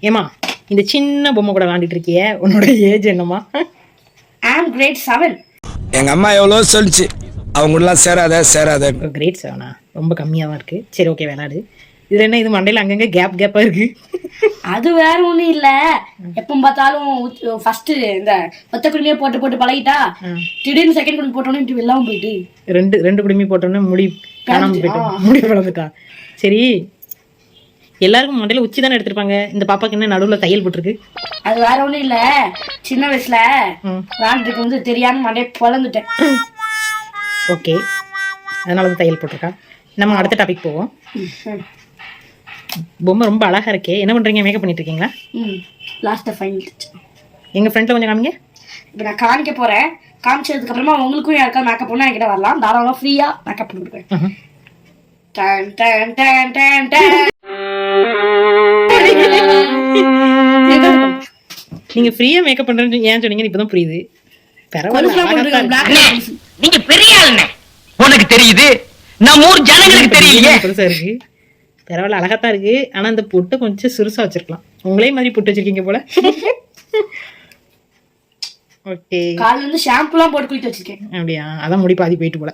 ஏமா இந்த சின்ன பொம்மை கூட விளாண்டுட்டு இருக்கிய, உன்னோட ஏஜ் என்னம்மா? I'm grade 7. எங்க அம்மா எவ்வளோ சொல்லிச்சு, அவங்களாம் சேராத. கிரேட் 7ஆ? ரொம்ப கம்மியாக தான் இருக்குது. சரி ஓகே விளாடு. இதில் என்ன, இது மண்டையில் அங்கங்கே கேப்பாக இருக்குது. அது வேற ஒண்ணும் இல்ல, எப்ப பார்த்தாலும் ஃபர்ஸ்ட் இந்த மொத்த குடுமையை போட்டு பழகிட்டா திடீர்னு செகண்ட் குடுமி போட்டோன்னு வெள்ளாம போயிட்டு ரெண்டு குடுமி போட்டோன்னே முடி காணாமல் போயிட்டோம், முடி வளர்ந்துட்டா. சரி, எல்லாருக்கும் மண்டையில உச்சி தானே எடுத்திருப்பாங்க, இந்த பாப்பாக்கு என்ன நடுவில் தையல் போட்டிருக்கு? அது வேற ஒண்ணும் இல்ல, சின்ன வயசுல விளாண்டுக்கு வந்து தெரியாம மண்டையை பொழந்துட்டேன். ஓகே, அதனால வந்து தையல் போட்டிருக்கா. நம்ம அடுத்த டாபிக் போவோம். பொம்மை ரொம்ப அழகா இருக்கே, என்ன பண்றீங்க? மேக்கப் பண்ணிட்டு இருக்கீங்களா? லாஸ்ட் ஃபைனல் எங்க ஃப்ரெண்ட்ல கொஞ்சம் காமிங்க. இப்போ நான் காமிக்க போறேன். காமிச்சதுக்கு அப்புறமா உங்களுக்கும் யாருக்கா மேக்கப் பண்ணா என்கிட்ட வரலாம், தாராளமா ஃப்ரீயா மேக்கப் பண்ணி கொடுப்பேன். Done done done done done. நீங்க ஃப்ரீயா மேக்கப் பண்றேன்னு ஏன் சொன்னீங்க? இப்பதான் புரியுது. நீங்க பெரிய ஆளுங்க, உனக்கு தெரியுது, நம்ம ஊர் ஜனங்களுக்கு தெரியலையே. பெருசா இருக்கு, பரவாயில்ல, அழகாத்தான் இருக்கு. ஆனா அந்த பொட்டை கொஞ்சம் சிறுசா வச்சிருக்கலாம். உங்களே மாதிரி பொட்டு வச்சிருக்கீங்க போல. ஓகே, காலையில இருந்து ஷாம்புலாம் போட்டு குளித்து வச்சிருக்கேன். அப்படியா? அதான் முடி பாதி போயிட்டு போல.